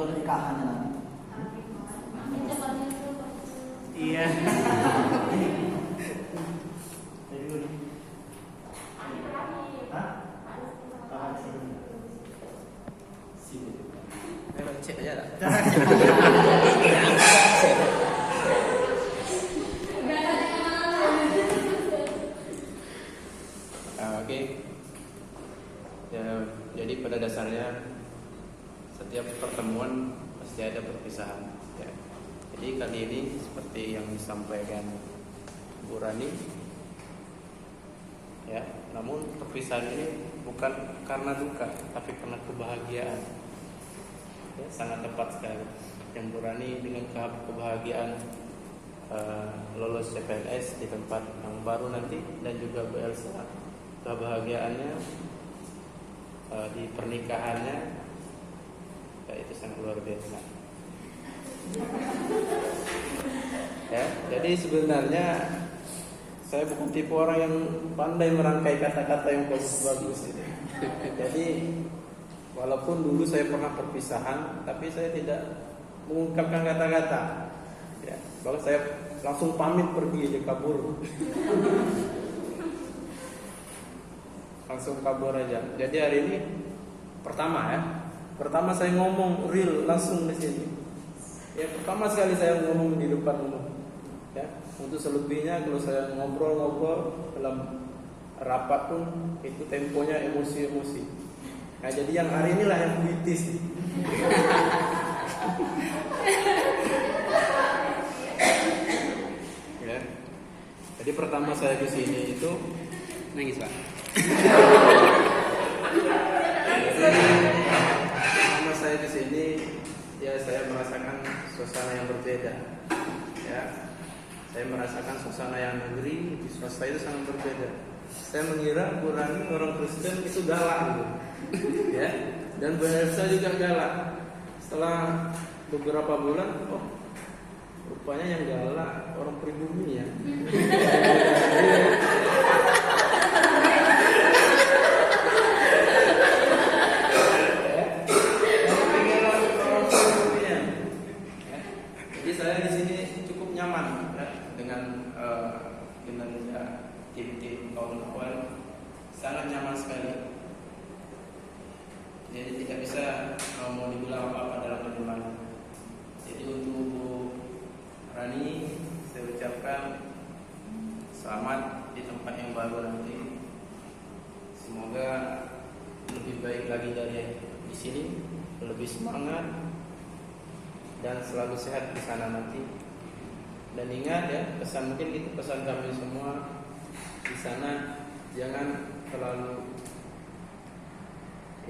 pernikahannya nanti. Iya. Cek aja lah. Oke. Ya, jadi pada dasarnya setiap pertemuan pasti ada perpisahan. Ya. Jadi kali ini seperti yang disampaikan Bu Rani, ya. Namun perpisahan ini bukan karena duka, tapi karena kebahagiaan. Ya, sangat tepat sekali. Yang Bu Rani dengan kebahagiaan lolos CPNS di tempat yang baru nanti, dan juga Bu Elsa kebahagiaannya di pernikahannya, ya, itu sangat luar biasa. Ya, jadi sebenarnya saya bukan tipe orang yang pandai merangkai kata-kata yang bagus-bagus gitu. Jadi walaupun dulu saya pernah perpisahan, tapi saya tidak mengungkapkan kata-kata. Ya, bahkan saya langsung pamit pergi, dia kabur. Langsung kabur aja. Jadi hari ini pertama saya ngomong real langsung di sini. Ya, pertama sekali saya ngomong di depan umum. Ya, untuk selebihnya kalau saya ngobrol dalam rapat pun itu temponya emosi-emosi. Nah, jadi yang hari inilah yang puitis. Ya. Jadi pertama saya ke sini itu nangis, Pak. Pertama saya ke sini, ya saya merasakan suasana yang berbeda. Ya. Saya merasakan suasana yang negeri, di swasta itu sangat berbeda. Saya mengira Bu Rani orang Kristen itu galak gitu. Ya, dan Bu Elsa juga galak. Setelah beberapa bulan, oh rupanya yang galak orang pribumi ya. Jadi saya di sini cukup nyaman ya, dengan tim-tim kawan-kawan, sangat nyaman sekali. Jadi tidak bisa mau dibilang apa-apa dalam perjalanan. Jadi untuk Bu Rani, saya ucapkan selamat di tempat yang baru nanti. Semoga lebih baik lagi dari di sini, lebih semangat dan selalu sehat di sana nanti. Dan ingat ya, pesan mungkin itu pesan kami semua di sana, jangan terlalu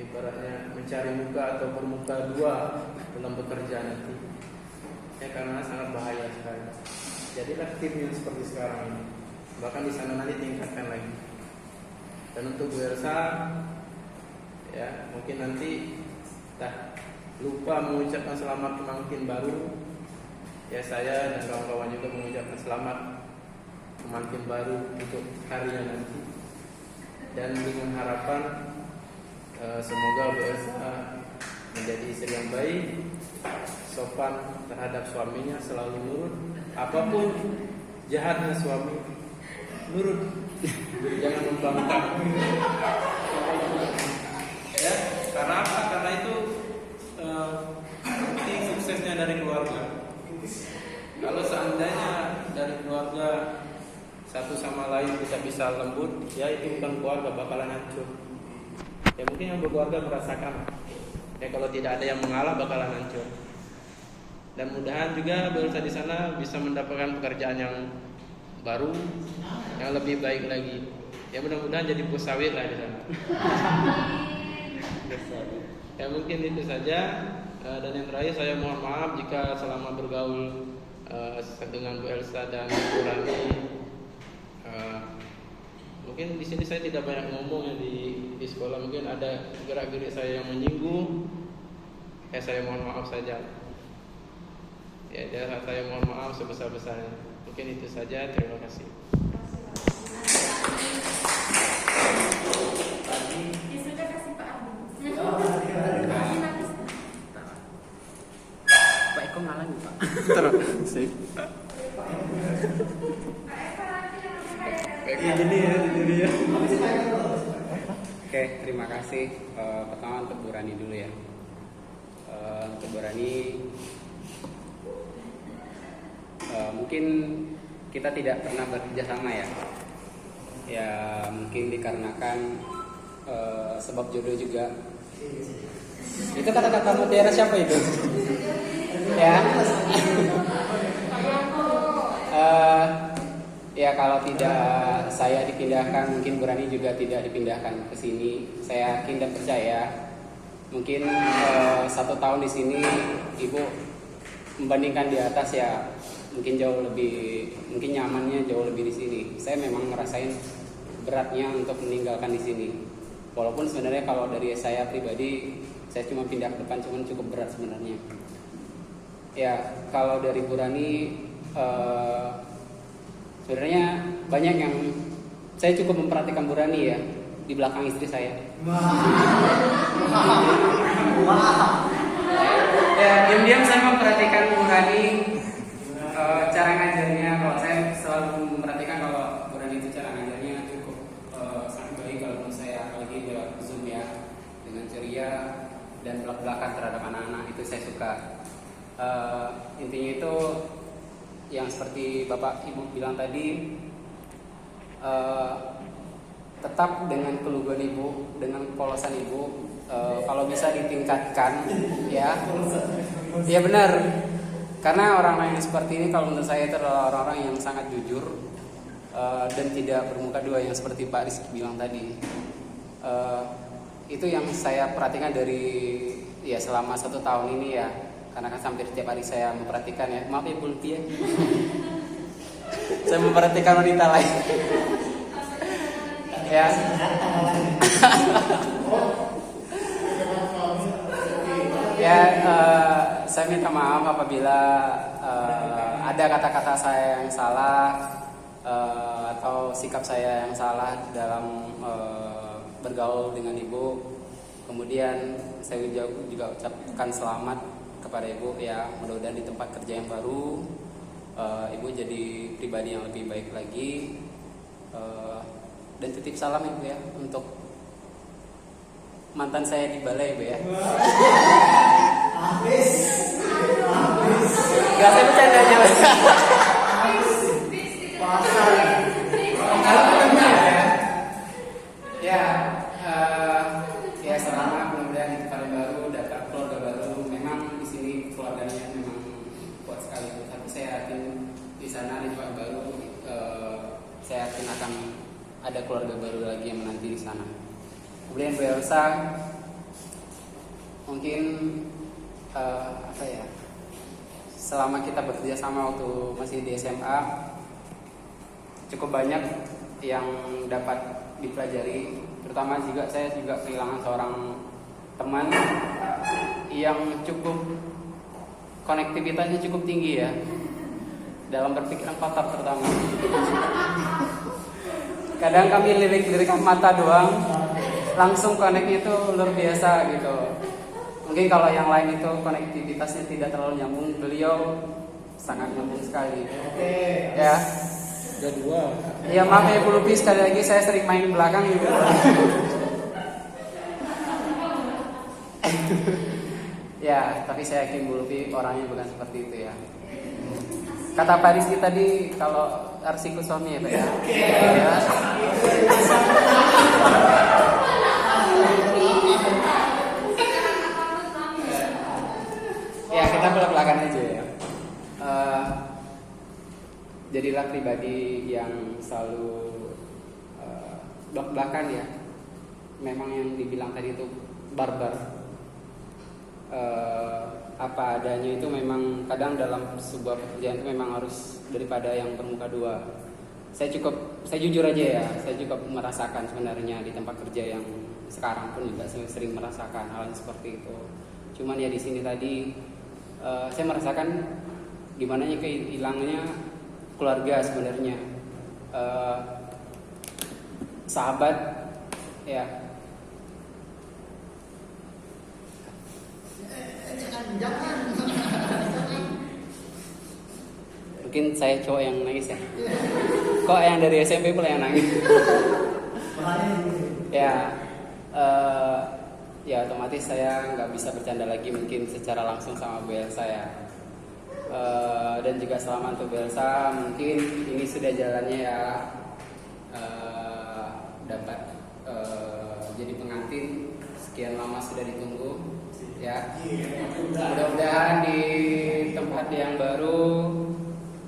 ibaratnya mencari muka atau bermuka dua dalam bekerja nanti, ya, karena sangat bahaya sekali. Jadilah tim yang seperti sekarang ini, bahkan di sana nanti tingkatkan lagi. Dan untuk Bu Elsa, ya mungkin nanti lupa mengucapkan selamat pengantin baru. Ya, saya dan kawan-kawan juga mengucapkan selamat pengantin baru untuk harinya nanti. Dan dengan harapan semoga Bu Elsa menjadi istri yang baik, sopan terhadap suaminya, selalu nurut. Apapun jahatnya suami, nurut, jangan membangkang. Ya, karena apa? Karena itu bukti suksesnya dari keluarga. Kalau seandainya dari keluarga satu sama lain tidak bisa lembut, ya itu bukan keluarga, bakalan hancur. Ya mungkin yang berkeluarga merasakan. Ya kalau tidak ada yang mengalah bakalan hancur. Dan mudahan juga Bu Elsa di sana bisa mendapatkan pekerjaan yang baru, yang lebih baik lagi. Ya mudah-mudahan jadi bos sawit lah di sana. Ya mungkin itu saja. Dan yang terakhir saya mohon maaf jika selama bergaul dengan Bu Elsa dan Bu Rani, mungkin di sini saya tidak banyak ngomong ya, di sekolah mungkin ada gerak-gerik saya yang menyinggung. Saya mohon maaf saja. Ya, saya mohon maaf sebesar-besarnya. Mungkin itu saja. Terima kasih. Ya sudah kasih Pak Abu. ngalangi Pak. Terus sih. Jadi ya. Oke, terima kasih. Pertama untuk Bu Rani dulu ya. Untuk Bu Rani, mungkin kita tidak pernah bekerja sama ya. Ya mungkin dikarenakan sebab jodoh juga. Itu kata-kata mutiara siapa itu? Ya. Ya kalau tidak saya dipindahkan, mungkin Bu Rani juga tidak dipindahkan ke sini. Saya yakin dan percaya, mungkin 1 tahun di sini Ibu membandingkan di atas ya, mungkin jauh lebih, mungkin nyamannya jauh lebih di sini. Saya memang ngerasain beratnya untuk meninggalkan di sini. Walaupun sebenarnya kalau dari saya pribadi, saya cuma pindah ke depan, cuma cukup berat sebenarnya. Ya kalau dari Bu Rani, sebenarnya banyak yang saya cukup memperhatikan Bu Rani ya di belakang istri saya. Ya diam-diam saya memperhatikan Bu Rani, cara ngajarnya. Kalau saya selalu memperhatikan kalau Bu Rani itu cara ngajarnya cukup sangat baik kalau menurut saya, apalagi lewat Zoom ya, dengan ceria dan belak-belakan terhadap anak-anak, itu saya suka. Intinya itu yang seperti Bapak Ibu bilang tadi, tetap dengan keluguan Ibu, dengan kepolosan Ibu, kalau bisa ditingkatkan ya. Ya benar, karena orang-orang yang seperti ini kalau menurut saya itu adalah orang-orang yang sangat jujur dan tidak bermuka dua, yang seperti Pak Rizky bilang tadi. Itu yang saya perhatikan dari ya selama 1 tahun ini ya. Karena kan hampir setiap hari saya memperhatikan ya. Maaf ya Bu Lutfi ya. Saya memperhatikan wanita lain. Ya. Ya, saya minta maaf apabila ada kata-kata saya yang salah atau sikap saya yang salah dalam bergaul dengan Ibu. Kemudian saya juga ucapkan selamat kepada Ibu ya, mudah-mudahan di tempat kerja yang baru Ibu jadi pribadi yang lebih baik lagi, dan titip salam Ibu ya untuk mantan saya di balai Ibu ya. Gak, saya bercanda aja. Kalau ketemu ya, ya selamat, mudah-mudahan di tempat yang baru dapat keluarga baru. Memang di sini keluarganya memang kuat sekali, tapi saya yakin di sana di tempat baru, saya yakin akan ada keluarga baru lagi yang menanti di sana. Kemudian Bu Elsa, mungkin apa ya, selama kita bekerja sama waktu masih di SMA, cukup banyak yang dapat dipelajari. Terutama juga saya juga kehilangan seorang teman yang cukup konektivitasnya cukup tinggi ya, dalam berpikiran kotor terutama. Kadang kami lirik-lirikan mata doang, langsung koneknya itu luar biasa gitu. Mungkin kalau yang lain itu konektivitasnya tidak terlalu nyambung, beliau sangat nyambung sekali. Ya. Ada 2. Ya maaf ya Bu Lupi, sekali lagi saya sering main di belakang gitu. Ya, tapi saya yakin Bu Lupi orangnya bukan seperti itu ya. Kata Pak Rizky tadi kalau harus ikut suami ya Pak ya. Ya. Ya kita belak-belakan aja ya. Jadilah pribadi yang selalu belak-belakan ya. Memang yang dibilang tadi itu barbar. Apa adanya itu memang kadang dalam sebuah pekerjaan itu memang harus daripada yang bermuka dua. Saya jujur aja ya, saya juga merasakan sebenarnya di tempat kerja yang sekarang pun juga sering merasakan hal yang seperti itu. Cuman ya di sini tadi saya merasakan gimana ya kehilangnya keluarga sebenarnya, sahabat ya. Mungkin saya cowok yang nangis ya. Kok yang dari SMP pula yang nangis? Ya, ya otomatis saya nggak bisa bercanda lagi mungkin secara langsung sama Bu Elsa ya. Dan juga selamat untuk Bu Elsa, mungkin ini sudah jalannya ya, dapat jadi pengantin, sekian lama sudah ditunggu ya. Mudah-mudahan di tempat yang baru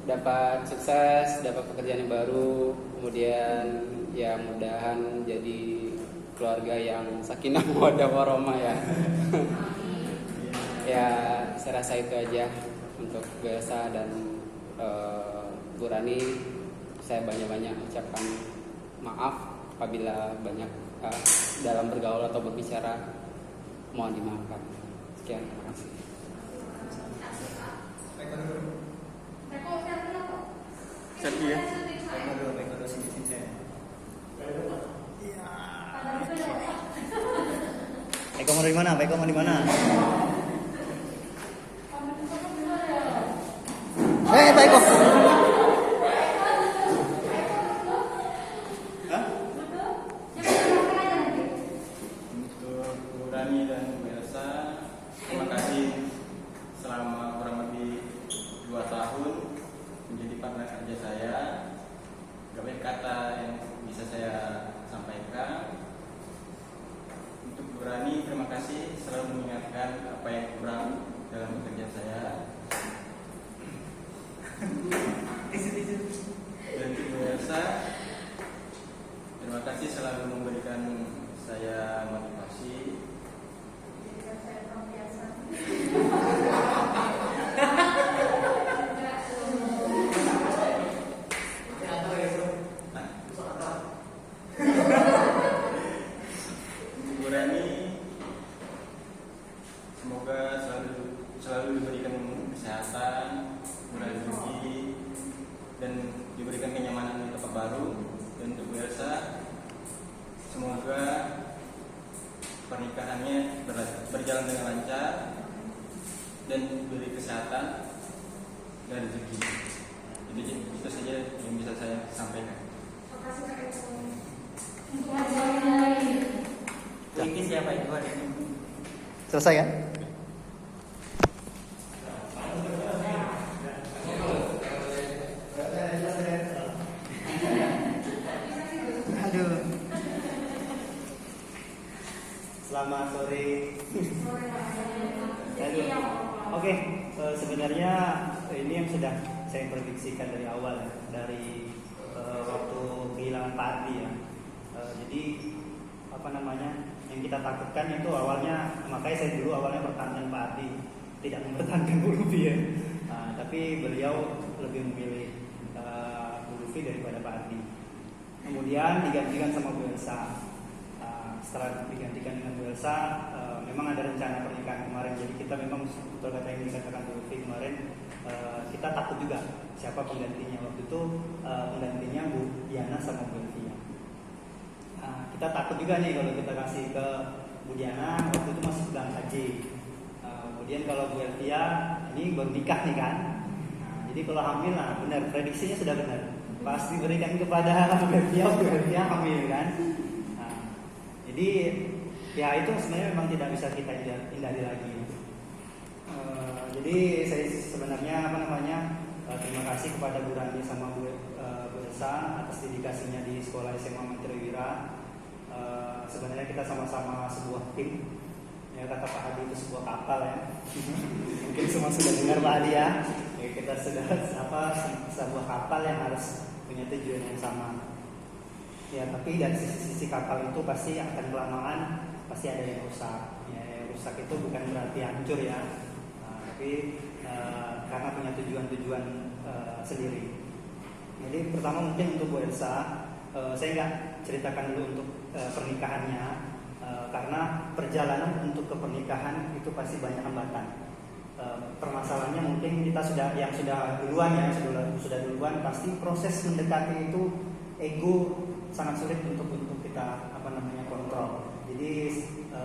dapat sukses, dapat pekerjaan yang baru, kemudian ya mudahan jadi keluarga yang sakinah mawaddah warahmah ya. Ya saya rasa itu aja untuk Bu Elsa dan Bu Rani. Saya banyak-banyak ucapkan maaf apabila banyak dalam bergaul atau berbicara, mohon dimaafkan. Sekian, terima kasih. Sedih ya. Eko mau di mana? Eko mau di mana? Pak Eko. Hah? Untuk Bu Rani dan Bu Elsa, terima kasih selama kurang lebih 2 tahun menjadi partner kerja saya. Gak banyak kata yang bisa saya sampaikan. Untuk Bu Rani, terima kasih selalu mengingatkan apa yang kurang dalam bekerja saya. Dan Bu Elsa, terima kasih selalu memberikan saya motivasi. Bu Rani, semoga selalu diberikan kesehatan, murah rezeki, dan diberikan kenyamanan di tempat baru. Dan untuk Bu Elsa, semoga pernikahannya berjalan dengan lancar dan diberi kesehatan dan rezeki. Itu saja yang bisa saya sampaikan. Ini siapa itu? Selesai kan? Aduh. Selamat sore. Aduh. Oke, sebenarnya ini yang sudah saya prediksikan dari awal ya, dari waktu kehilangan Pak Ardi ya. Jadi apa namanya, yang kita takutkan itu awalnya, makanya saya dulu awalnya pertahanan Pak Ardi, tidak mempertahankan Bu Lufi ya. Tapi beliau lebih memilih Bu Lufi daripada Pak Ardi. Kemudian digantikan sama Bu Elsa. Setelah digantikan dengan Bu Elsa, memang ada rencana pernikahan kemarin. Jadi kita memang betul kata yang dikatakan Bu Lufi kemarin, kita takut juga siapa penggantinya. Waktu itu penggantinya Bu Diana sama Bu Elvia. Kita takut juga nih kalau kita kasih ke Bu Diana, waktu itu masih sedang haji. Kemudian kalau Bu Elvia ini baru nikah nih kan. Jadi kalau hamil, nah benar, prediksinya sudah benar. Pasti berikan kepada Bu Elvia hamil kan. Jadi ya itu sebenarnya memang tidak bisa kita hindari lagi. Jadi saya sebenarnya terima kasih kepada Bu Rani sama Bu Elsa atas dedikasinya di sekolah SMA Menteri Wira. Sebenarnya kita sama-sama sebuah tim. Ya kata Pak Hadi itu sebuah kapal ya. Mungkin semua sudah dengar Pak Hadi ya. Kita sudah sebuah kapal yang harus punya tujuan yang sama. Ya, tapi dari sisi kapal itu pasti akan kelamaan pasti ada yang rusak. Ya, yang rusak itu bukan berarti hancur ya, tapi karena punya tujuan-tujuan sendiri. Jadi pertama mungkin untuk Bu Elsa, saya nggak ceritakan dulu untuk pernikahannya, karena perjalanan untuk ke pernikahan itu pasti banyak hambatan. Permasalahannya mungkin kita sudah duluan ya, sudah duluan, pasti proses mendekati itu ego sangat sulit untuk kita kontrol. Jadi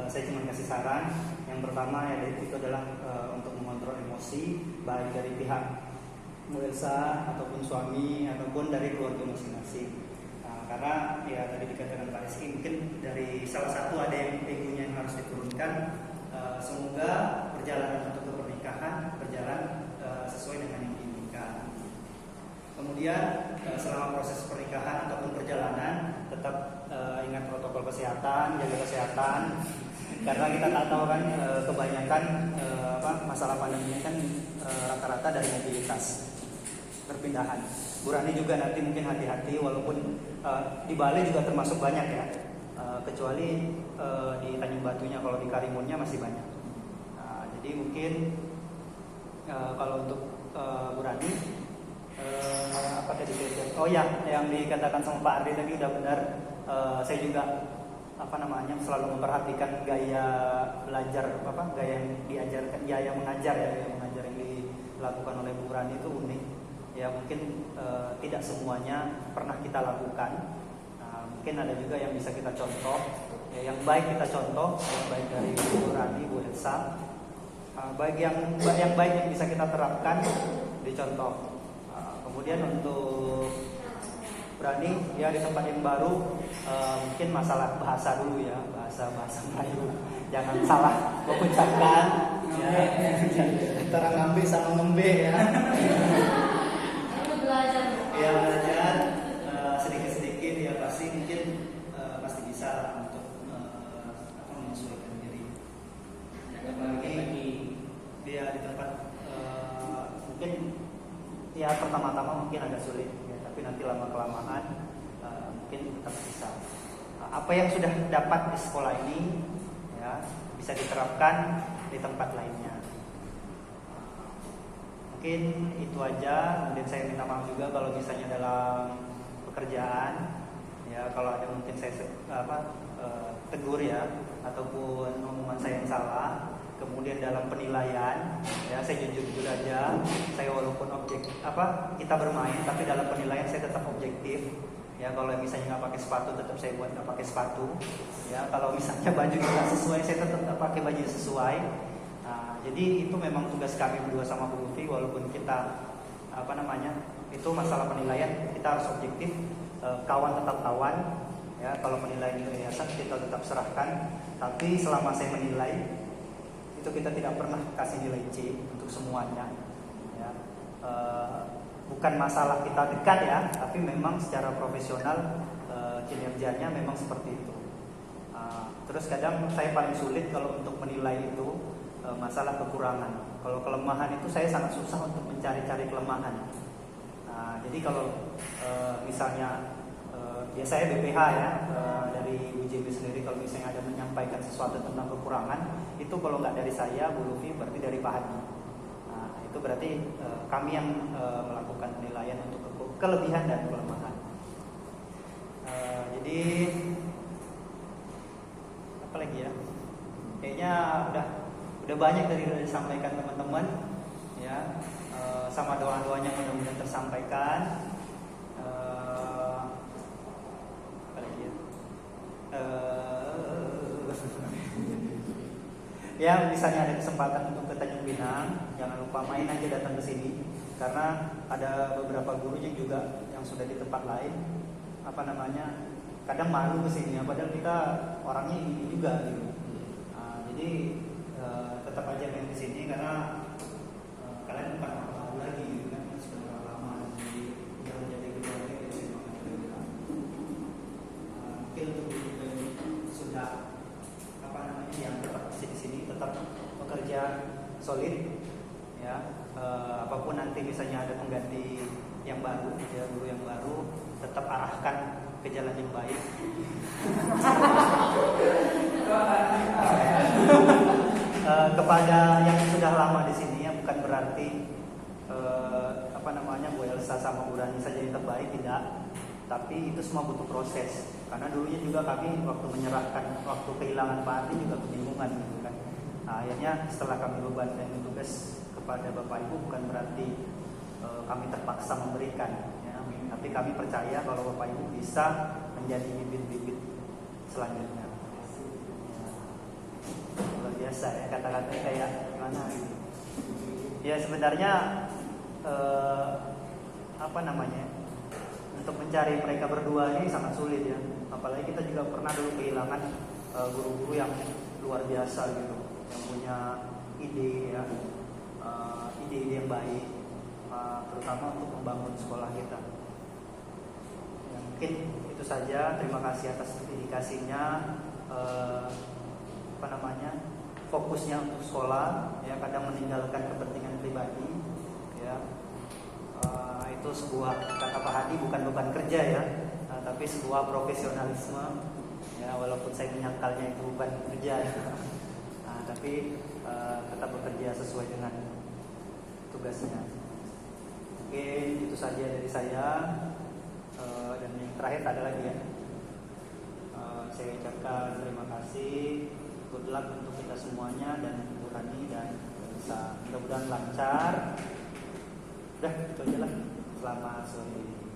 saya cuma kasih saran. Yang pertama ya itu adalah untuk mengontrol emosi baik dari pihak Bu Elsa ataupun suami ataupun dari keluarga masing-masing. Nah, karena ya tadi dikatakan Pak Rizky mungkin dari salah satu ada yang egonya yang harus diturunkan. Semoga perjalanan untuk pernikahan berjalan sesuai dengan yang diinginkan. Kemudian selama proses pernikahan ataupun perjalanan tetap ingat protokol kesehatan, jaga kesehatan. Karena kita tak tahu kan kebanyakan masalah pandemi kan rata-rata dari mobilitas perpindahan. Bu Rani juga nanti mungkin hati-hati walaupun di Bali juga termasuk banyak ya, kecuali di Tanjung Batunya, kalau di Karimunnya masih banyak. Jadi mungkin kalau untuk Bu Rani apa tadi? Oh ya, yang dikatakan sama Pak Ardi tadi udah benar. Saya juga selalu memperhatikan gaya belajar, gaya yang diajarkan, gaya mengajar yang dilakukan oleh Bu Rani itu unik. Ya mungkin tidak semuanya pernah kita lakukan. Mungkin ada juga yang bisa kita contoh. Ya, yang baik kita contoh, yang baik dari Bu Rani, Bu Elsa. Baik yang baik yang bisa kita terapkan dicontoh. Kemudian untuk Rani ya di tempat yang baru, mungkin masalah bahasa dulu ya, bahasa Melayu. Jangan salah mengucapkan ya, antara ngambil sama ngembe ya. Ya belajar sedikit-sedikit ya pasti mungkin pasti bisa untuk menyesuaikan diri. Apalagi dia di tempat mungkin ya pertama-tama mungkin agak sulit ya, tapi nanti lama-kelamaan mungkin tetap bisa. Apa yang sudah dapat di sekolah ini ya bisa diterapkan di tempat lainnya. Mungkin itu aja. Kemudian saya minta maaf juga kalau misalnya dalam pekerjaan ya kalau ada mungkin saya tegur ya ataupun omongan saya yang salah. Kemudian dalam penilaian ya saya jujur aja, saya walaupun kita bermain tapi dalam penilaian saya tetap objektif ya. Kalau misalnya nggak pakai sepatu tetap saya buat nggak pakai sepatu ya. Kalau misalnya baju nggak sesuai saya tetap nggak pakai baju sesuai. Jadi itu memang tugas kami berdua sama Bu Lutfi, walaupun kita itu masalah penilaian kita harus objektif. Kawan tetap kawan ya. Kalau penilaian di yayasan kita tetap serahkan, tapi selama saya menilai itu kita tidak pernah kasih nilai C untuk semuanya ya. Bukan masalah kita dekat ya, tapi memang secara profesional kinerjanya memang seperti itu. Terus kadang saya paling sulit kalau untuk menilai itu masalah kekurangan. Kalau kelemahan itu saya sangat susah untuk mencari-cari kelemahan. Jadi kalau misalnya ya saya BPH ya, dari UJB sendiri kalau misalnya ada menyampaikan sesuatu tentang kekurangan, itu kalau nggak dari saya, Bu Lutfi, berarti dari Pak Hadi. Itu berarti kami yang melakukan penilaian untuk kelebihan dan kelemahan. Jadi apa lagi ya? Kayaknya udah banyak dari disampaikan teman-teman ya, sama doa-doanya mudah-mudahan tersampaikan. Ya misalnya ada kesempatan untuk ke Tanjung Pinang, jangan lupa main aja datang ke sini, karena ada beberapa guru juga yang sudah di tempat lain kadang malu ke sini, padahal kita orangnya ini juga gitu. Jadi tetap aja main ke sini karena kalian bukan orang baru lagi gitu kan, sudah lama menjadi keluarga itu mungkin untuk sudah yang tetap di sini tetap bekerja solid ya. Apapun nanti misalnya ada pengganti yang baru ya, guru yang baru, tetap arahkan ke jalan yang baik. Kepada yang sudah lama di sini ya, bukan berarti Bu Elsa sama Bu Rani saja yang terbaik, tidak. Tapi itu semua butuh proses. Karena dulunya juga kami waktu menyerahkan, waktu kehilangan Pak Ardi juga kebingungan gitu kan. Akhirnya setelah kami bebankan tugas kepada Bapak Ibu, bukan berarti kami terpaksa memberikan ya. Tapi kami percaya kalau Bapak Ibu bisa menjadi bibit-bibit selanjutnya. Luar biasa ya, kata-katanya kayak gimana gitu. Ya sebenarnya apa namanya, untuk mencari mereka berdua ini sangat sulit ya. Apalagi kita juga pernah dulu kehilangan guru-guru yang luar biasa gitu, yang punya ide ya, ide-ide yang baik, terutama untuk membangun sekolah kita. Ya, mungkin itu saja. Terima kasih atas dedikasinya, apa namanya, fokusnya untuk sekolah ya, kadang meninggalkan kepentingan pribadi ya. Itu sebuah, kata Pak Hadi, bukan beban kerja ya, tapi sebuah profesionalisme ya, walaupun saya menyangkalnya itu beban kerja ya. Tapi tetap bekerja sesuai dengan tugasnya. Oke, itu saja dari saya. Dan yang terakhir ada lagi ya, saya ucapkan terima kasih, good luck untuk kita semuanya dan Bu Rani, dan bisa mudah-mudahan lancar. Udah, itu aja lah. Selamat sore.